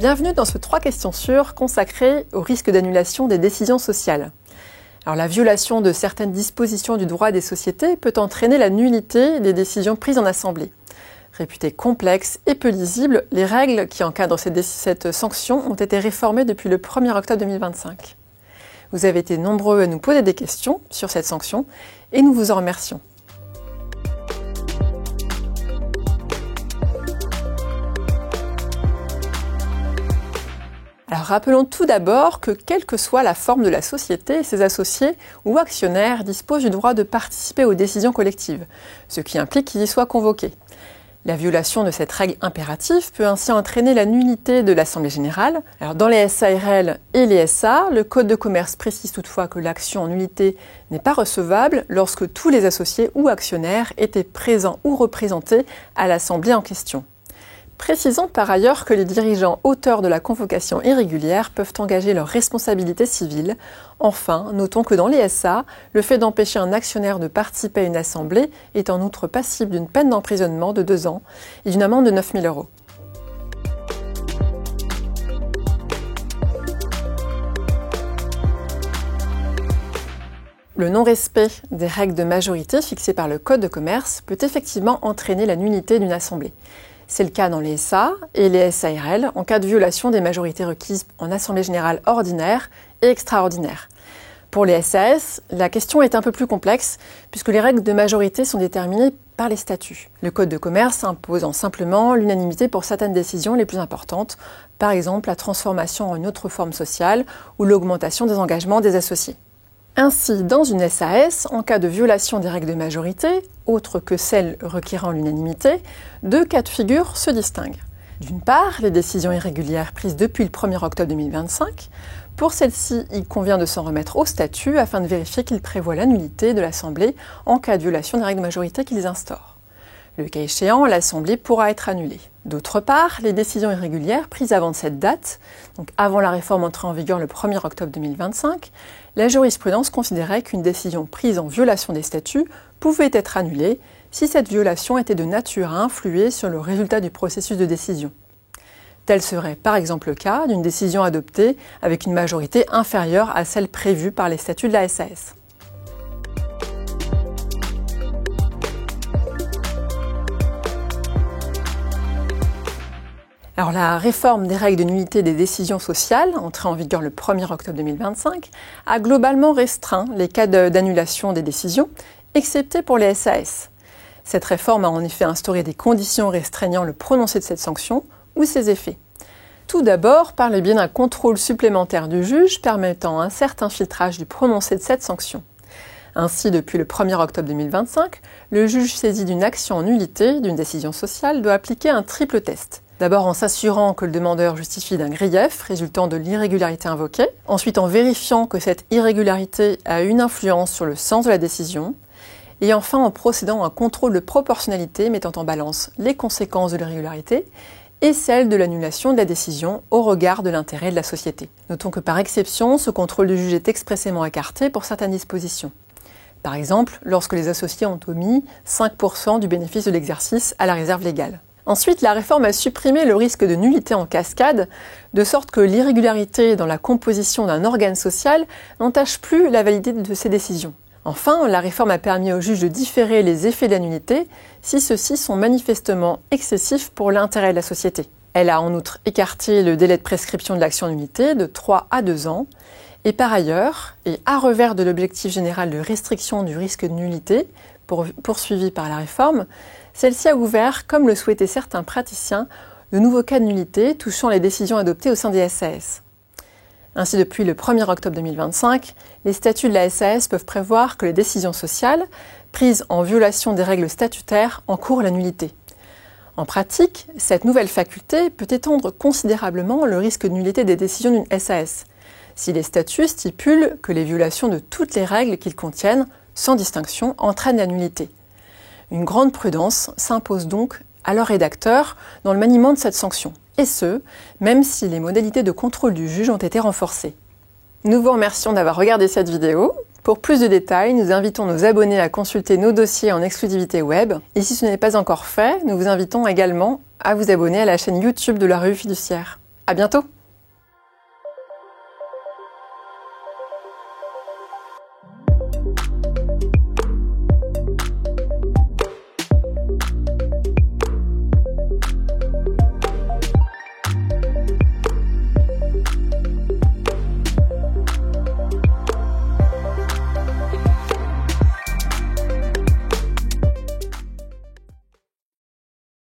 Bienvenue dans ce 3 questions sûres consacré au risque d'annulation des décisions sociales. Alors, la violation de certaines dispositions du droit des sociétés peut entraîner la nullité des décisions prises en assemblée. Réputées complexes et peu lisibles, les règles qui encadrent cette sanction ont été réformées depuis le 1er octobre 2025. Vous avez été nombreux à nous poser des questions sur cette sanction et nous vous en remercions. Alors rappelons tout d'abord que quelle que soit la forme de la société, ses associés ou actionnaires disposent du droit de participer aux décisions collectives, ce qui implique qu'ils y soient convoqués. La violation de cette règle impérative peut ainsi entraîner la nullité de l'Assemblée générale. Alors dans les SARL et les SA, le Code de commerce précise toutefois que l'action en nullité n'est pas recevable lorsque tous les associés ou actionnaires étaient présents ou représentés à l'Assemblée en question. Précisons par ailleurs que les dirigeants auteurs de la convocation irrégulière peuvent engager leurs responsabilités civiles. Enfin, notons que dans les SA, le fait d'empêcher un actionnaire de participer à une assemblée est en outre passible d'une peine d'emprisonnement de 2 ans et d'une amende de 9 000 €. Le non-respect des règles de majorité fixées par le Code de commerce peut effectivement entraîner la nullité d'une assemblée. C'est le cas dans les SA et les SARL en cas de violation des majorités requises en Assemblée générale ordinaire et extraordinaire. Pour les SAS, la question est un peu plus complexe puisque les règles de majorité sont déterminées par les statuts. Le Code de commerce imposant simplement l'unanimité pour certaines décisions les plus importantes, par exemple la transformation en une autre forme sociale ou l'augmentation des engagements des associés. Ainsi, dans une SAS, en cas de violation des règles de majorité, autres que celles requérant l'unanimité, 2 cas de figure se distinguent. D'une part, les décisions irrégulières prises depuis le 1er octobre 2025. Pour celles-ci, il convient de s'en remettre au statut afin de vérifier qu'il prévoit la nullité de l'Assemblée en cas de violation des règles de majorité qu'ils instaurent. Le cas échéant, l'Assemblée pourra être annulée. D'autre part, les décisions irrégulières prises avant cette date, donc avant la réforme entrée en vigueur le 1er octobre 2025, la jurisprudence considérait qu'une décision prise en violation des statuts pouvait être annulée si cette violation était de nature à influer sur le résultat du processus de décision. Tel serait par exemple le cas d'une décision adoptée avec une majorité inférieure à celle prévue par les statuts de la SAS. Alors, la réforme des règles de nullité des décisions sociales, entrée en vigueur le 1er octobre 2025, a globalement restreint les cas d'annulation des décisions, excepté pour les SAS. Cette réforme a en effet instauré des conditions restreignant le prononcé de cette sanction ou ses effets. Tout d'abord, par le biais d'un contrôle supplémentaire du juge permettant un certain filtrage du prononcé de cette sanction. Ainsi, depuis le 1er octobre 2025, le juge saisi d'une action en nullité d'une décision sociale doit appliquer un triple test. D'abord en s'assurant que le demandeur justifie d'un grief résultant de l'irrégularité invoquée, ensuite en vérifiant que cette irrégularité a une influence sur le sens de la décision, et enfin en procédant à un contrôle de proportionnalité mettant en balance les conséquences de l'irrégularité et celles de l'annulation de la décision au regard de l'intérêt de la société. Notons que par exception, ce contrôle du juge est expressément écarté pour certaines dispositions. Par exemple, lorsque les associés ont omis 5% du bénéfice de l'exercice à la réserve légale. Ensuite, la réforme a supprimé le risque de nullité en cascade, de sorte que l'irrégularité dans la composition d'un organe social n'entache plus la validité de ces décisions. Enfin, la réforme a permis au juge de différer les effets de la nullité si ceux-ci sont manifestement excessifs pour l'intérêt de la société. Elle a en outre écarté le délai de prescription de l'action en nullité de 3 à 2 ans. Et par ailleurs, et à revers de l'objectif général de restriction du risque de nullité poursuivi par la réforme, celle-ci a ouvert, comme le souhaitaient certains praticiens, de nouveaux cas de nullité touchant les décisions adoptées au sein des SAS. Ainsi, depuis le 1er octobre 2025, les statuts de la SAS peuvent prévoir que les décisions sociales, prises en violation des règles statutaires, encourent la nullité. En pratique, cette nouvelle faculté peut étendre considérablement le risque de nullité des décisions d'une SAS, si les statuts stipulent que les violations de toutes les règles qu'ils contiennent, sans distinction, entraînent la nullité. Une grande prudence s'impose donc à leurs rédacteurs dans le maniement de cette sanction, et ce, même si les modalités de contrôle du juge ont été renforcées. Nous vous remercions d'avoir regardé cette vidéo. Pour plus de détails, nous invitons nos abonnés à consulter nos dossiers en exclusivité web. Et si ce n'est pas encore fait, nous vous invitons également à vous abonner à la chaîne YouTube de la Revue Fiduciaire. À bientôt!